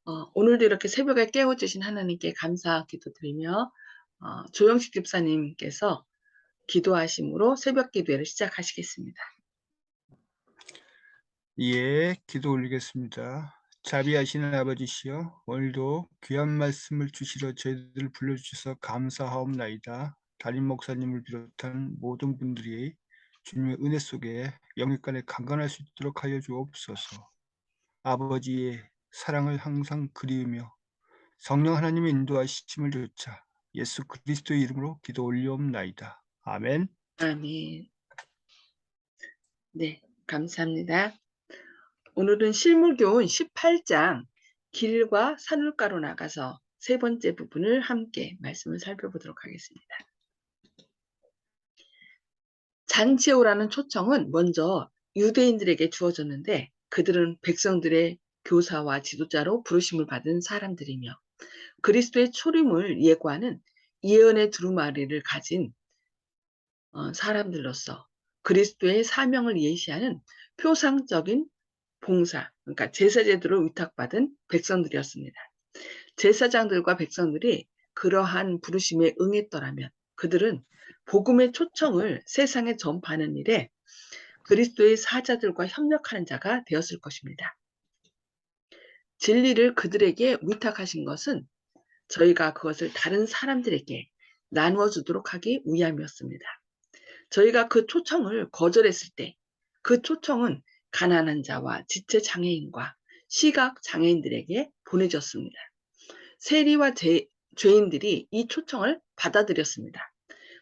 오늘도 이렇게 새벽에 깨워주신 하나님께 감사 기도드리며 조영식 집사님께서 기도하심으로 새벽 기도회를 시작하시겠습니다. 예, 기도 올리겠습니다. 자비하시는 아버지시여, 오늘도 귀한 말씀을 주시러 저희들을 불러주셔서 감사하옵나이다. 담임 목사님을 비롯한 모든 분들이 주님의 은혜 속에 영육간에 강건할 수 있도록 하여 주옵소서. 아버지의 사랑을 항상 그리우며 성령 하나님의 인도하심을 좇아 예수 그리스도의 이름으로 기도 올리옵나이다. 아멘. 아멘. 네, 감사합니다. 오늘은 실물교훈 18장 길과 산울가로 나가서 세 번째 부분을 함께 말씀을 살펴보도록 하겠습니다. 잔치에 오라는 초청은 먼저 유대인들에게 주어졌는데 그들은 백성들의 교사와 지도자로 부르심을 받은 사람들이며 그리스도의 초림을 예고하는 예언의 두루마리를 가진 사람들로서 그리스도의 사명을 예시하는 표상적인 봉사, 그러니까 제사 제도를 위탁받은 백성들이었습니다. 제사장들과 백성들이 그러한 부르심에 응했더라면 그들은 복음의 초청을 세상에 전파하는 일에 그리스도의 사자들과 협력하는 자가 되었을 것입니다. 진리를 그들에게 위탁하신 것은 저희가 그것을 다른 사람들에게 나누어 주도록 하기 위함이었습니다. 저희가 그 초청을 거절했을 때 그 초청은 가난한 자와 지체 장애인과 시각 장애인들에게 보내졌습니다. 세리와 죄인들이 이 초청을 받아들였습니다.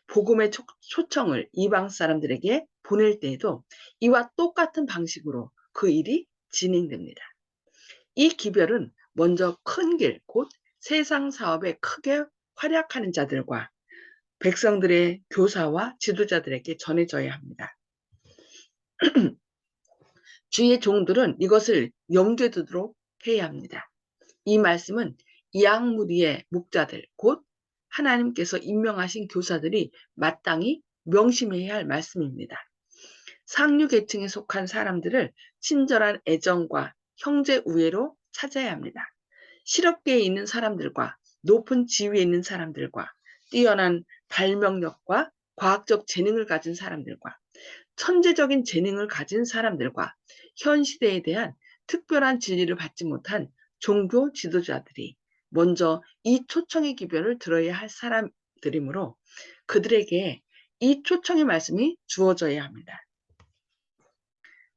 복음의 초청을 이방 사람들에게 보낼 때에도 이와 똑같은 방식으로 그 일이 진행됩니다. 이 기별은 먼저 큰 길, 곧 세상 사업에 크게 활약하는 자들과 백성들의 교사와 지도자들에게 전해져야 합니다. 주의 종들은 이것을 염두에 두도록 해야 합니다. 이 말씀은 이악무리의 목자들, 곧 하나님께서 임명하신 교사들이 마땅히 명심해야 할 말씀입니다. 상류 계층에 속한 사람들을 친절한 애정과 형제 우애로 찾아야 합니다. 실업계에 있는 사람들과 높은 지위에 있는 사람들과 뛰어난 발명력과 과학적 재능을 가진 사람들과 천재적인 재능을 가진 사람들과 현 시대에 대한 특별한 진리를 받지 못한 종교 지도자들이 먼저 이 초청의 기별을 들어야 할 사람들이므로 그들에게 이 초청의 말씀이 주어져야 합니다.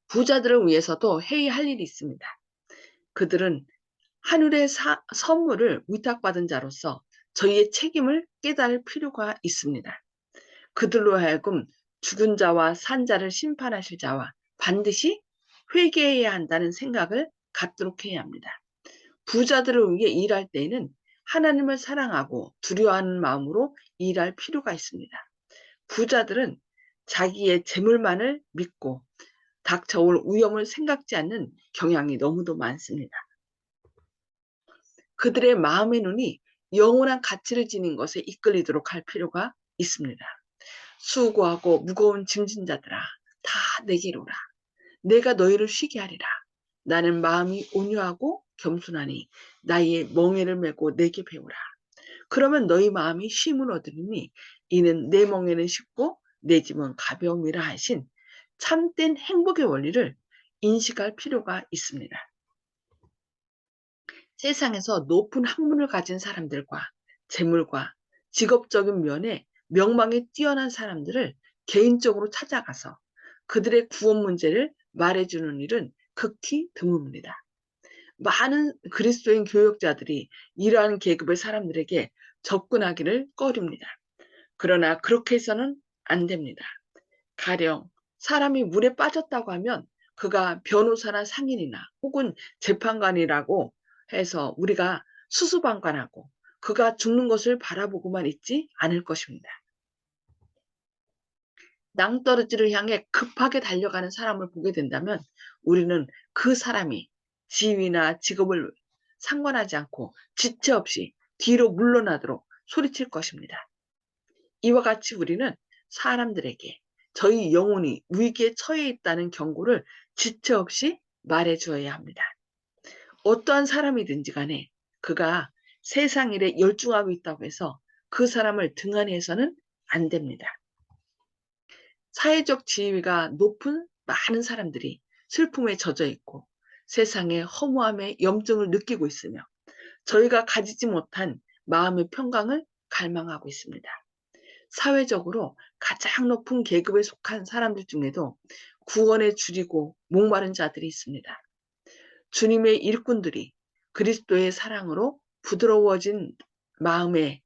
부자들을 위해서도 해야 할 일이 있습니다. 그들은 하늘의 선물을 위탁받은 자로서 저희의 책임을 깨달을 필요가 있습니다. 그들로 하여금 죽은 자와 산 자를 심판하실 자와 반드시 회개해야 한다는 생각을 갖도록 해야 합니다. 부자들을 위해 일할 때에는 하나님을 사랑하고 두려워하는 마음으로 일할 필요가 있습니다. 부자들은 자기의 재물만을 믿고 닥쳐올 위험을 생각지 않는 경향이 너무도 많습니다. 그들의 마음의 눈이 영원한 가치를 지닌 것에 이끌리도록 할 필요가 있습니다. 수고하고 무거운 짐진 자들아 다 내게로 오라. 내가 너희를 쉬게 하리라. 나는 마음이 온유하고 겸손하니 나의 멍에를 메고 내게 배우라. 그러면 너희 마음이 쉼을 얻으리니 이는 내 멍에는 쉽고 내 짐은 가벼움이라 하신 참된 행복의 원리를 인식할 필요가 있습니다. 세상에서 높은 학문을 가진 사람들과 재물과 직업적인 면에 명망이 뛰어난 사람들을 개인적으로 찾아가서 그들의 구원 문제를 말해주는 일은 극히 드뭅니다. 많은 그리스도인 교역자들이 이러한 계급의 사람들에게 접근하기를 꺼립니다. 그러나 그렇게 해서는 안 됩니다. 가령 사람이 물에 빠졌다고 하면 그가 변호사나 상인이나 혹은 재판관이라고 해서 우리가 수수방관하고 그가 죽는 것을 바라보고만 있지 않을 것입니다. 낭떠러지를 향해 급하게 달려가는 사람을 보게 된다면 우리는 그 사람이 지위나 직업을 상관하지 않고 지체 없이 뒤로 물러나도록 소리칠 것입니다. 이와 같이 우리는 사람들에게 저희 영혼이 위기에 처해 있다는 경고를 지체 없이 말해 주어야 합니다. 어떠한 사람이든지 간에 그가 세상 일에 열중하고 있다고 해서 그 사람을 등한해서는 안 됩니다. 사회적 지위가 높은 많은 사람들이 슬픔에 젖어 있고 세상의 허무함에 염증을 느끼고 있으며 저희가 가지지 못한 마음의 평강을 갈망하고 있습니다. 사회적으로 가장 높은 계급에 속한 사람들 중에도 구원에 줄이고 목마른 자들이 있습니다. 주님의 일꾼들이 그리스도의 사랑으로 부드러워진 마음에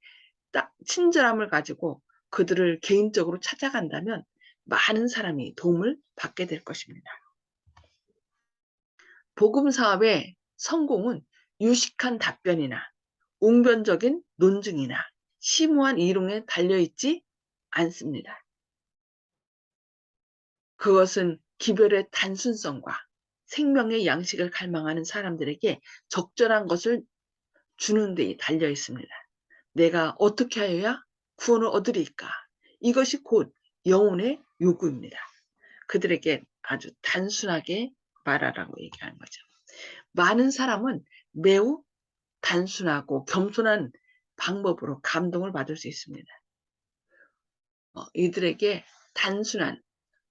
딱 친절함을 가지고 그들을 개인적으로 찾아간다면 많은 사람이 도움을 받게 될 것입니다. 복음 사업의 성공은 유식한 답변이나 웅변적인 논증이나 심오한 이론에 달려있지 않습니다. 그것은 기별의 단순성과 생명의 양식을 갈망하는 사람들에게 적절한 것을 주는 데 달려 있습니다. 내가 어떻게 하여야 구원을 얻으리까? 이것이 곧 영혼의 요구입니다. 그들에게 아주 단순하게 말하라고 얘기하는 거죠. 많은 사람은 매우 단순하고 겸손한 방법으로 감동을 받을 수 있습니다. 이들에게 단순한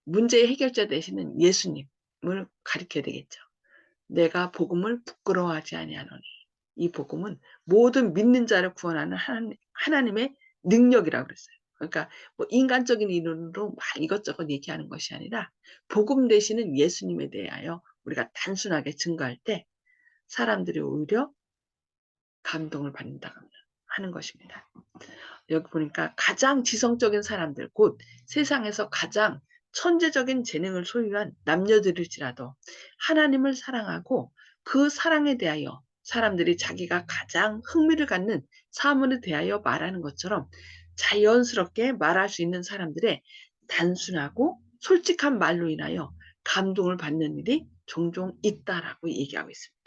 문제의 해결자 되시는 예수님을 가리켜야 되겠죠. 내가 복음을 부끄러워하지 아니하노니 이 복음은 모든 믿는 자를 구원하는 하나님의 능력이라고 그랬어요. 그러니까 뭐 인간적인 이론으로 막 이것저것 얘기하는 것이 아니라 복음 되시는 예수님에 대하여 우리가 단순하게 증거할 때 사람들이 오히려 감동을 받는다고 하는 것입니다. 여기 보니까 가장 지성적인 사람들, 곧 세상에서 가장 천재적인 재능을 소유한 남녀들일지라도 하나님을 사랑하고 그 사랑에 대하여 사람들이 자기가 가장 흥미를 갖는 사물에 대하여 말하는 것처럼 자연스럽게 말할 수 있는 사람들의 단순하고 솔직한 말로 인하여 감동을 받는 일이 종종 있다라고 얘기하고 있습니다.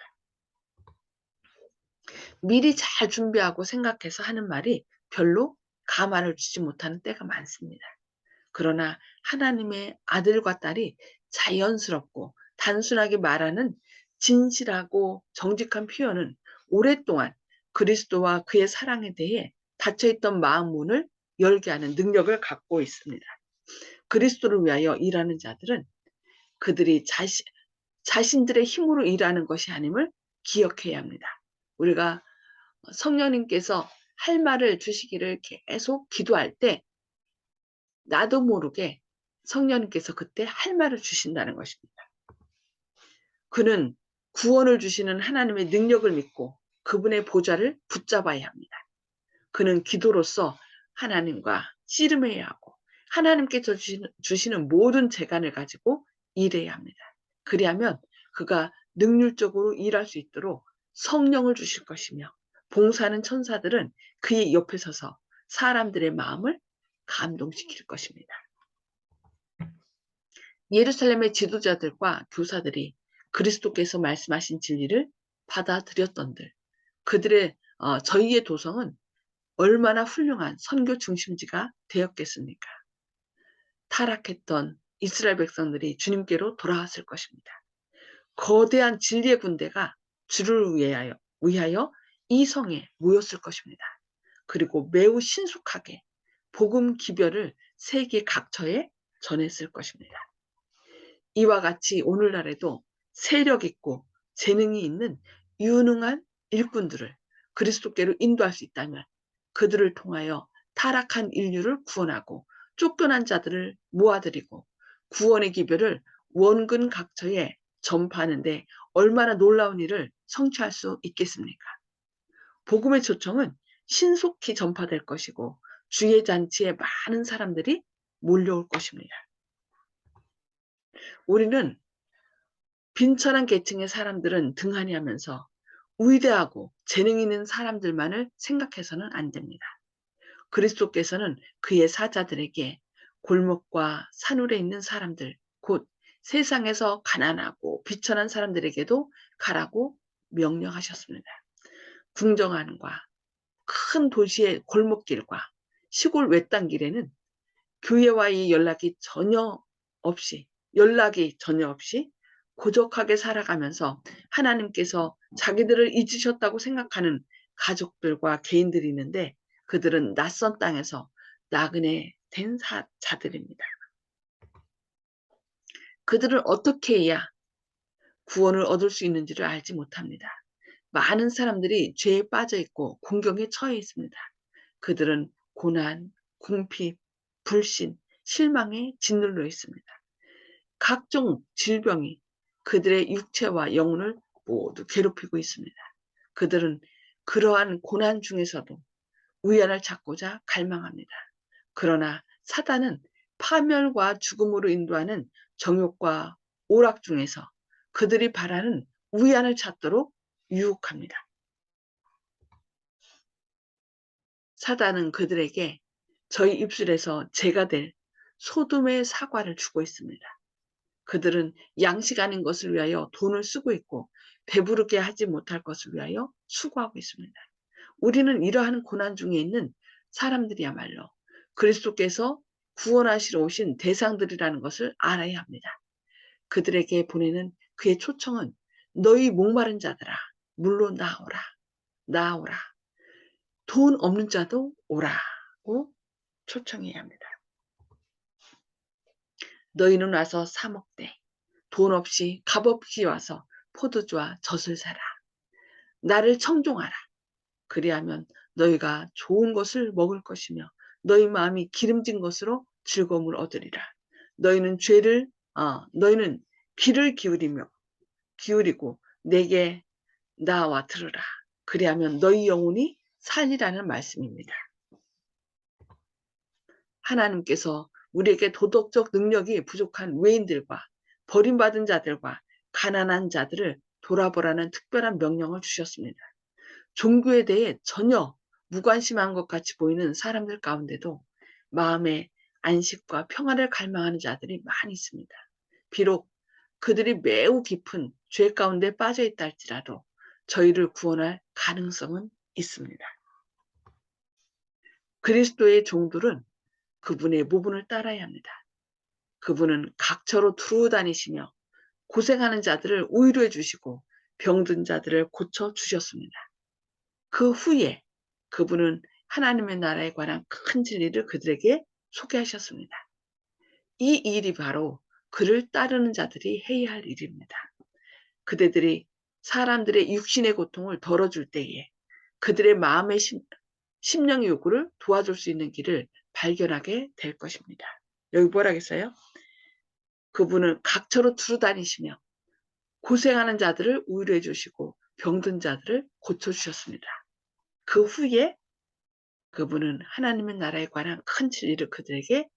미리 잘 준비하고 생각해서 하는 말이 별로 가만을 주지 못하는 때가 많습니다. 그러나 하나님의 아들과 딸이 자연스럽고 단순하게 말하는 진실하고 정직한 표현은 오랫동안 그리스도와 그의 사랑에 대해 닫혀있던 마음 문을 열게 하는 능력을 갖고 있습니다. 그리스도를 위하여 일하는 자들은 그들이 자신들의 힘으로 일하는 것이 아님을 기억해야 합니다. 우리가 성령님께서 할 말을 주시기를 계속 기도할 때 나도 모르게 성령님께서 그때 할 말을 주신다는 것입니다. 그는 구원을 주시는 하나님의 능력을 믿고 그분의 보좌를 붙잡아야 합니다. 그는 기도로서 하나님과 씨름해야 하고 하나님께 주시는 모든 재간을 가지고 일해야 합니다. 그리하면 그가 능률적으로 일할 수 있도록 성령을 주실 것이며 봉사하는 천사들은 그의 옆에 서서 사람들의 마음을 감동시킬 것입니다. 예루살렘의 지도자들과 교사들이 그리스도께서 말씀하신 진리를 받아들였던들 그들의 저희의 도성은 얼마나 훌륭한 선교 중심지가 되었겠습니까? 타락했던 이스라엘 백성들이 주님께로 돌아왔을 것입니다. 거대한 진리의 군대가 주를 위하여 이 성에 모였을 것입니다. 그리고 매우 신속하게 복음 기별을 세계 각처에 전했을 것입니다. 이와 같이 오늘날에도 세력 있고 재능이 있는 유능한 일꾼들을 그리스도께로 인도할 수 있다면 그들을 통하여 타락한 인류를 구원하고 쫓겨난 자들을 모아들이고 구원의 기별을 원근 각처에 전파하는데 얼마나 놀라운 일을 성취할 수 있겠습니까? 복음의 초청은 신속히 전파될 것이고 주의 잔치에 많은 사람들이 몰려올 것입니다. 우리는 빈천한 계층의 사람들은 등한히 하면서 위대하고 재능 있는 사람들만을 생각해서는 안 됩니다. 그리스도께서는 그의 사자들에게 골목과 산울에 있는 사람들, 곧 세상에서 가난하고 비천한 사람들에게도 가라고 명령하셨습니다. 궁정안과 큰 도시의 골목길과 시골 외딴 길에는 교회와의 연락이 전혀 없이 고적하게 살아가면서 하나님께서 자기들을 잊으셨다고 생각하는 가족들과 개인들이 있는데 그들은 낯선 땅에서 나그네 된 자들입니다. 그들은 어떻게 해야 구원을 얻을 수 있는지를 알지 못합니다. 많은 사람들이 죄에 빠져 있고 공경에 처해 있습니다. 그들은 고난, 궁핍, 불신, 실망에 짓눌려 있습니다. 각종 질병이 그들의 육체와 영혼을 모두 괴롭히고 있습니다. 그들은 그러한 고난 중에서도 위안을 찾고자 갈망합니다. 그러나 사단은 파멸과 죽음으로 인도하는 정욕과 오락 중에서 그들이 바라는 위안을 찾도록 유혹합니다. 사단은 그들에게 저희 입술에서 죄가 될 소돔의 사과를 주고 있습니다. 그들은 양식 아닌 것을 위하여 돈을 쓰고 있고 배부르게 하지 못할 것을 위하여 수고하고 있습니다. 우리는 이러한 고난 중에 있는 사람들이야말로 그리스도께서 구원하시러 오신 대상들이라는 것을 알아야 합니다. 그들에게 보내는 그의 초청은 너희 목마른 자들아 물로 나오라 나오라 돈 없는 자도 오라고 초청해야 합니다. 너희는 와서 사 먹되 돈 없이 값없이 와서 포도주와 젖을 사라. 나를 청종하라. 그리하면 너희가 좋은 것을 먹을 것이며 너희 마음이 기름진 것으로 즐거움을 얻으리라. 너희는 너희는 귀를 기울이고 내게 나와 들으라. 그리하면 너희 영혼이 살리라는 말씀입니다. 하나님께서 우리에게 도덕적 능력이 부족한 외인들과 버림받은 자들과 가난한 자들을 돌아보라는 특별한 명령을 주셨습니다. 종교에 대해 전혀 무관심한 것 같이 보이는 사람들 가운데도 마음의 안식과 평화를 갈망하는 자들이 많이 있습니다. 비록 그들이 매우 깊은 죄 가운데 빠져 있다 할지라도 저희를 구원할 가능성은 있습니다. 그리스도의 종들은 그분의 모분을 따라야 합니다. 그분은 각처로 두루 다니시며 고생하는 자들을 위로해 주시고 병든 자들을 고쳐 주셨습니다. 그 후에 그분은 하나님의 나라에 관한 큰 진리를 그들에게 소개하셨습니다. 이 일이 바로 그를 따르는 자들이 해야 할 일입니다. 그대들이 사람들의 육신의 고통을 덜어줄 때에 그들의 마음의 심령의 요구를 도와줄 수 있는 길을 발견하게 될 것입니다. 여기 뭐라겠어요? 그분은 각처로 두루 다니시며 고생하는 자들을 위로해 주시고 병든 자들을 고쳐주셨습니다. 그 후에 그분은 하나님의 나라에 관한 큰 진리를 그들에게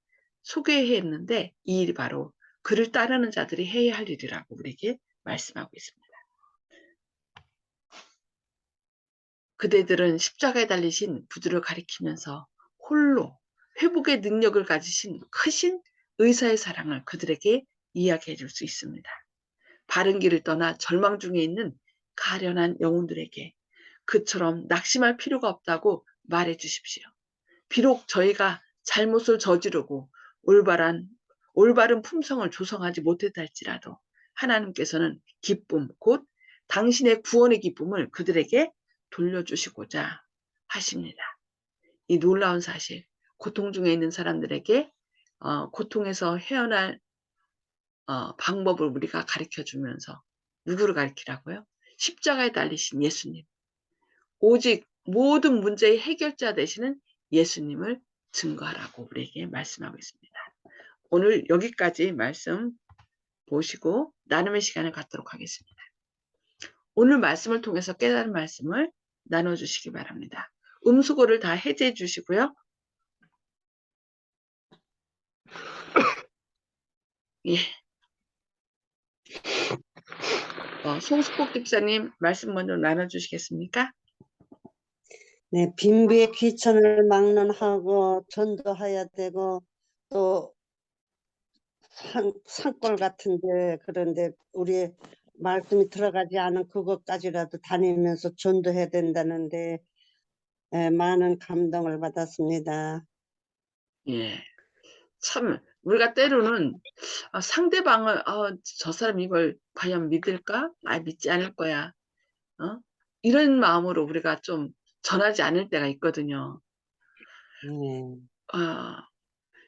소개했는데 이 일이 바로 그를 따르는 자들이 해야 할 일이라고 우리에게 말씀하고 있습니다. 그대들은 십자가에 달리신 구주를 가리키면서 홀로 회복의 능력을 가지신 크신 의사의 사랑을 그들에게 이야기해 줄 수 있습니다. 바른 길을 떠나 절망 중에 있는 가련한 영혼들에게 그처럼 낙심할 필요가 없다고 말해 주십시오. 비록 저희가 잘못을 저지르고 올바른 품성을 조성하지 못했다 할지라도 하나님께서는 기쁨, 곧 당신의 구원의 기쁨을 그들에게 돌려주시고자 하십니다. 이 놀라운 사실, 고통 중에 있는 사람들에게 고통에서 헤어날 방법을 우리가 가르쳐주면서 누구를 가르치라고요? 십자가에 달리신 예수님. 오직 모든 문제의 해결자 되시는 예수님을 증거하라고 우리에게 말씀하고 있습니다. 오늘 여기까지 말씀 보시고 나눔의 시간을 갖도록 하겠습니다. 오늘 말씀을 통해서 깨달은 말씀을 나눠주시기 바랍니다. 음수고를 다 해제해 주시고요. 예. 송수복 집사님 말씀 먼저 나눠주시겠습니까? 네, 빈부의 귀천을 막론하고 전도해야 되고 또 산골 같은데 그런데 우리 말씀이 들어가지 않은 그것까지라도 다니면서 전도해야 된다는데 많은 감동을 받았습니다. 예. 참 우리가 때로는 상대방을 저 사람 이걸 과연 믿을까? 믿지 않을 거야. 이런 마음으로 우리가 좀 전하지 않을 때가 있거든요. 네.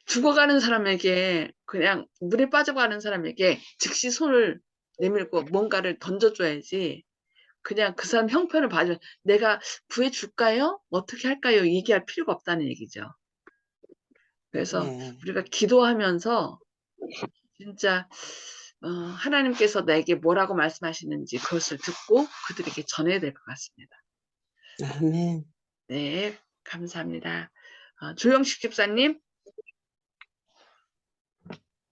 죽어가는 사람에게 그냥 물에 빠져가는 사람에게 즉시 손을 내밀고 뭔가를 던져줘야지 그냥 그 사람 형편을 봐주면 내가 구해줄까요? 어떻게 할까요? 얘기할 필요가 없다는 얘기죠. 그래서 네. 우리가 기도하면서 진짜 하나님께서 나에게 뭐라고 말씀하시는지 그것을 듣고 그들에게 전해야 될 것 같습니다. 아멘. 네, 감사합니다. 조영식 집사님.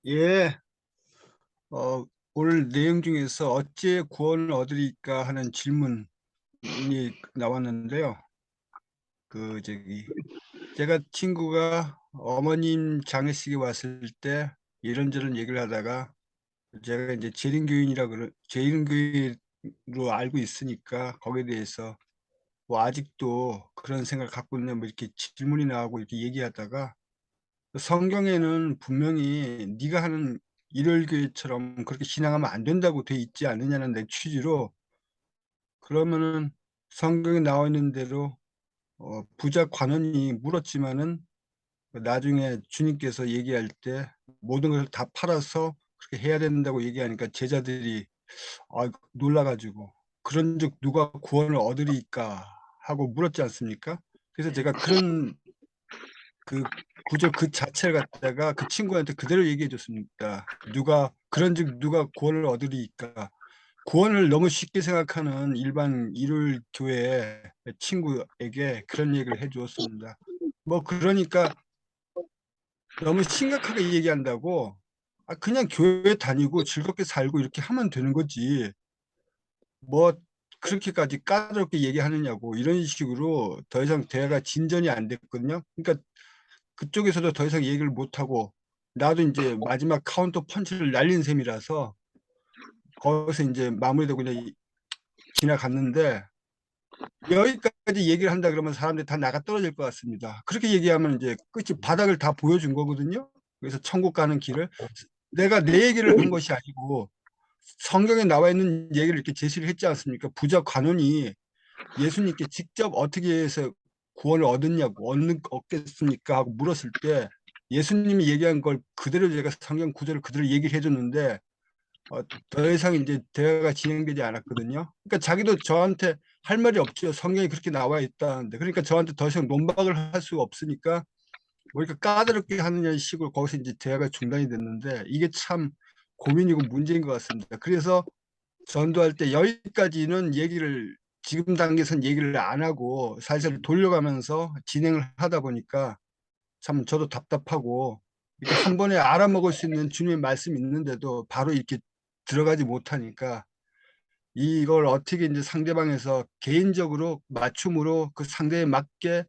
예, 오늘 내용 중에서 어찌 구원을 얻으리까 하는 질문이 나왔는데요. 제가 친구가 어머님 장례식에 왔을 때 이런저런 얘기를 하다가 제가 이제 재림교회로 알고 있으니까 거기에 대해서 뭐 아직도 그런 생각을 갖고 있냐 뭐 이렇게 질문이 나오고 이렇게 얘기하다가 성경에는 분명히 네가 하는 일월교회처럼 그렇게 신앙하면 안 된다고 돼 있지 않느냐는 내 취지로 그러면은 성경에 나와 있는 대로 부자 관원이 물었지만은 나중에 주님께서 얘기할 때 모든 것을 다 팔아서 그렇게 해야 된다고 얘기하니까 제자들이 놀라가지고 그런즉 누가 구원을 얻으리까 하고 물었지 않습니까? 그래서 제가 그런 그 구절 그 자체를 갖다가 그 친구한테 그대로 얘기해 줬습니다. 그런즉 누가 구원을 얻으리까. 구원을 너무 쉽게 생각하는 일반 일요일 교회 친구에게 그런 얘기를 해 주었습니다. 뭐 그러니까 너무 심각하게 얘기한다고 그냥 교회 다니고 즐겁게 살고 이렇게 하면 되는 거지. 뭐 그렇게까지 까다롭게 얘기하느냐고 이런 식으로 더 이상 대화가 진전이 안 됐거든요. 그러니까 그쪽에서도 더 이상 얘기를 못하고 나도 이제 마지막 카운터 펀치를 날린 셈이라서 거기서 이제 마무리되고 그냥 지나갔는데 여기까지 얘기를 한다 그러면 사람들이 다 나가 떨어질 것 같습니다. 그렇게 얘기하면 이제 끝이 바닥을 다 보여준 거거든요. 그래서 천국 가는 길을 내가 내 얘기를 한 것이 아니고 성경에 나와 있는 얘기를 이렇게 제시를 했지 않습니까? 부자 관원이 예수님께 직접 어떻게 해서 구원을 얻겠습니까? 하고 물었을 때 예수님이 얘기한 걸 그대로 제가 성경 구절을 그대로 얘기를 해줬는데 더 이상 이제 대화가 진행되지 않았거든요. 그러니까 자기도 저한테 할 말이 없죠. 성경이 그렇게 나와 있다는데. 그러니까 저한테 더 이상 논박을 할 수가 없으니까 뭐 이렇게 까다롭게 하느냐 식으로 거기서 이제 대화가 중단이 됐는데 이게 참 고민이고 문제인 것 같습니다. 그래서 전도할 때 여기까지는 지금 단계에서는 얘기를 안 하고 살살 돌려가면서 진행을 하다 보니까 참 저도 답답하고 이렇게 한 번에 알아먹을 수 있는 주님의 말씀이 있는데도 바로 이렇게 들어가지 못하니까 이걸 어떻게 이제 상대방에서 개인적으로 맞춤으로 그 상대에 맞게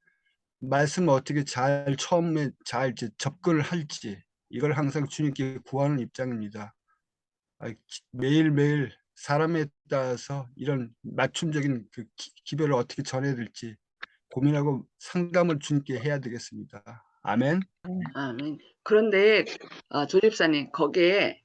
말씀을 어떻게 처음에 잘 이제 접근을 할지 이걸 항상 주님께 구하는 입장입니다. 매일매일 사람에 따라서 이런 맞춤적인 그 기별을 어떻게 전해야 될지 고민하고 상담을 주님께 해야 되겠습니다. 아멘. 아멘. 그런데 조집사님 거기에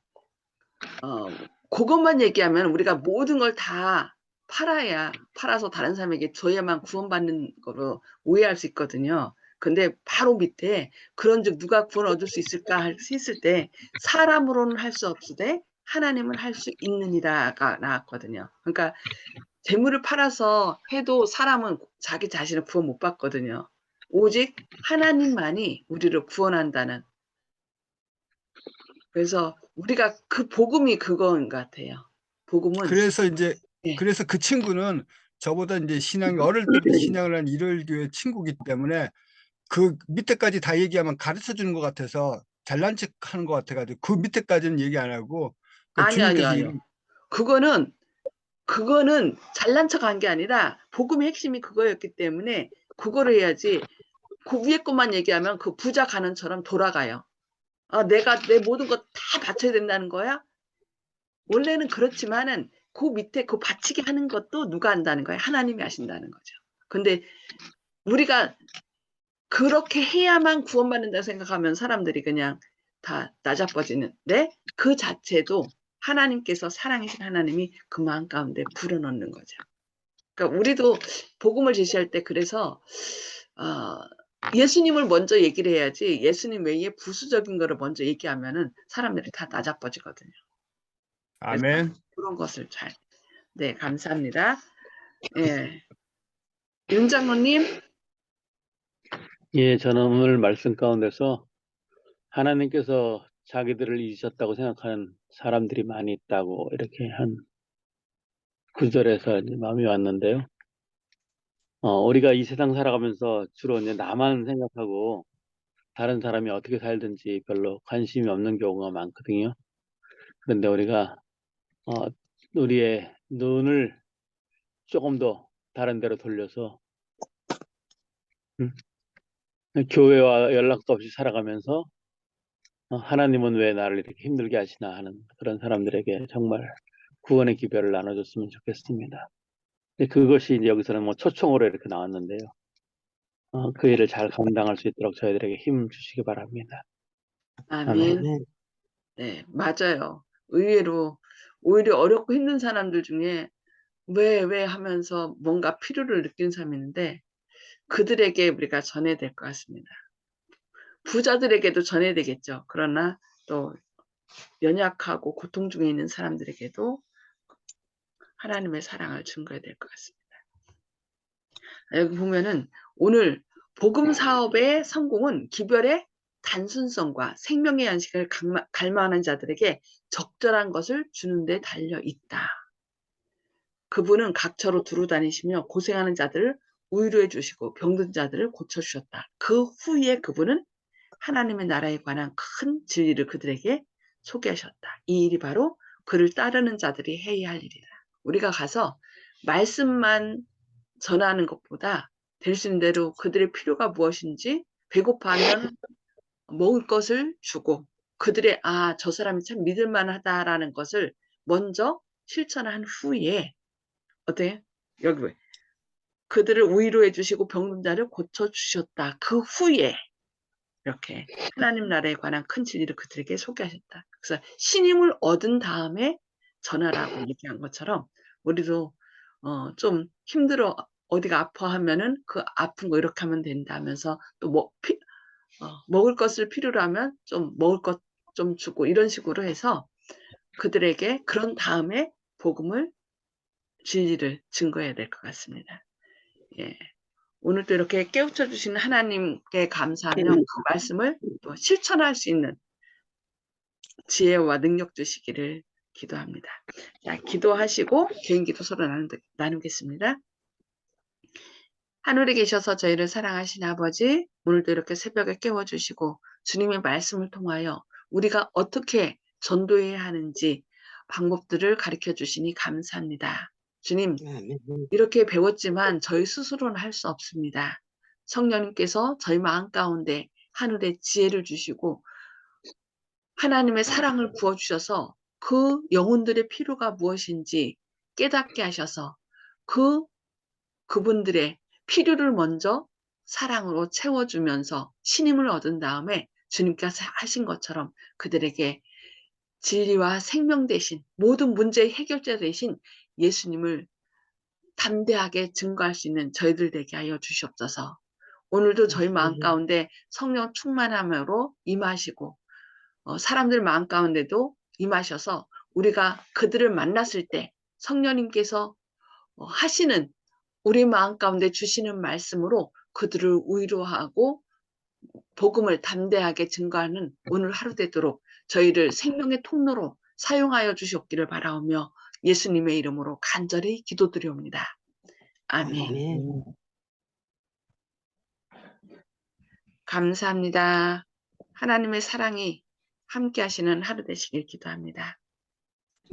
그것만 얘기하면 우리가 모든 걸 다 팔아서 다른 사람에게 줘야만 구원받는 거로 오해할 수 있거든요. 근데 바로 밑에 그런즉 누가 구원 얻을 수 있을까 했을 때 사람으로는 할 수 없으되 하나님은 할 수 있느니라가 나왔거든요. 그러니까 재물을 팔아서 해도 사람은 자기 자신을 구원 못 받거든요. 오직 하나님만이 우리를 구원한다는. 그래서 우리가 그 복음이 그거인 것 같아요. 복음은 예. 그래서 그 친구는 저보다 이제 어릴 때부터 신앙을 한 일요일교회 친구기 때문에 그 밑에까지 다 얘기하면 가르쳐 주는 것 같아서 잘난 척 하는 것 같아가지고 그 밑에까지는 얘기 안 하고 주님께서 아니요. 그거는 잘난 척한 게 아니라 복음의 핵심이 그거였기 때문에 그거를 해야지 그 위에 것만 얘기하면 그 부자 가는처럼 돌아가요. 내가 내 모든 것 다 바쳐야 된다는 거야? 원래는 그렇지만은 그 밑에 그 바치게 하는 것도 누가 한다는 거예요? 하나님이 하신다는 거죠. 근데 우리가 그렇게 해야만 구원받는다고 생각하면 사람들이 그냥 다 낮아버지는데 그 자체도 하나님께서 사랑이신 하나님이 그 마음 가운데 불어넣는 거죠. 그러니까 우리도 복음을 제시할 때 그래서 예수님을 먼저 얘기를 해야지 예수님 외에 부수적인 거를 먼저 얘기하면은 사람들이 다 낮아버지거든요. 그래서 아멘. 그런 것을 잘. 네, 감사합니다. 예. 윤 장로님. 예, 저는 오늘 말씀 가운데서 하나님께서 자기들을 잊으셨다고 생각하는 사람들이 많이 있다고 이렇게 한 구절에서 이제 마음이 왔는데요. 우리가 이 세상 살아가면서 주로 이제 나만 생각하고 다른 사람이 어떻게 살든지 별로 관심이 없는 경우가 많거든요. 그런데 우리가 우리의 눈을 조금 더 다른 데로 돌려서 교회와 연락도 없이 살아가면서 하나님은 왜 나를 이렇게 힘들게 하시나 하는 그런 사람들에게 정말 구원의 기별을 나눠줬으면 좋겠습니다. 그것이 이제 여기서는 뭐 초청으로 이렇게 나왔는데요. 그 일을 잘 감당할 수 있도록 저희들에게 힘 주시기 바랍니다. 아멘. 아멘. 네, 맞아요. 의외로 오히려 어렵고 힘든 사람들 중에 왜 하면서 뭔가 필요를 느끼는 사람이 있는데 그들에게 우리가 전해야 될 것 같습니다. 부자들에게도 전해야 되겠죠. 그러나 또 연약하고 고통 중에 있는 사람들에게도 하나님의 사랑을 증거해야 될 것 같습니다. 여기 보면은 오늘 복음 사업의 성공은 기별의 단순성과 생명의 안식을 갈망하는 자들에게 적절한 것을 주는 데 달려 있다. 그분은 각처로 두루 다니시며 고생하는 자들을 위로해 주시고 병든 자들을 고쳐주셨다. 그 후에 그분은 하나님의 나라에 관한 큰 진리를 그들에게 소개하셨다. 이 일이 바로 그를 따르는 자들이 해야 할 일이다. 우리가 가서 말씀만 전하는 것보다 될 수 있는 대로 그들의 필요가 무엇인지 배고파하면 먹을 것을 주고 그들의 저 사람이 참 믿을만하다라는 것을 먼저 실천한 후에 어때? 여기 왜? 그들을 위로해 주시고 병든 자를 고쳐주셨다. 그 후에 이렇게 하나님 나라에 관한 큰 진리를 그들에게 소개하셨다. 그래서 신임을 얻은 다음에 전하라고 얘기한 것처럼 우리도 좀 힘들어 어디가 아파하면은 그 아픈 거 이렇게 하면 된다면서 또 먹을 것을 필요로 하면 좀 먹을 것 좀 주고 이런 식으로 해서 그들에게 그런 다음에 복음을 진리를 증거해야 될 것 같습니다. 예. 오늘도 이렇게 깨우쳐 주신 하나님께 감사하며 그 말씀을 또 실천할 수 있는 지혜와 능력 주시기를 기도합니다. 자, 기도하시고 개인기도 서로 나누겠습니다. 하늘에 계셔서 저희를 사랑하신 아버지, 오늘도 이렇게 새벽에 깨워주시고 주님의 말씀을 통하여 우리가 어떻게 전도해야 하는지 방법들을 가르쳐 주시니 감사합니다. 주님, 아멘. 이렇게 배웠지만 저희 스스로는 할 수 없습니다. 성령님께서 저희 마음 가운데 하늘의 지혜를 주시고 하나님의 사랑을 부어주셔서 그 영혼들의 필요가 무엇인지 깨닫게 하셔서 그분들의 필요를 먼저 사랑으로 채워주면서 신임을 얻은 다음에 주님께서 하신 것처럼 그들에게 진리와 생명 대신 모든 문제의 해결자 대신 예수님을 담대하게 증거할 수 있는 저희들 되게 하여 주시옵소서. 오늘도 저희 마음 가운데 성령 충만함으로 임하시고 사람들 마음 가운데도 임하셔서 우리가 그들을 만났을 때 성령님께서 하시는 우리 마음 가운데 주시는 말씀으로 그들을 위로하고 복음을 담대하게 증거하는 오늘 하루 되도록 저희를 생명의 통로로 사용하여 주시옵기를 바라오며 예수님의 이름으로 간절히 기도드리옵니다. 아멘. 아멘. 감사합니다. 하나님의 사랑이 함께 하시는 하루 되시길 기도합니다.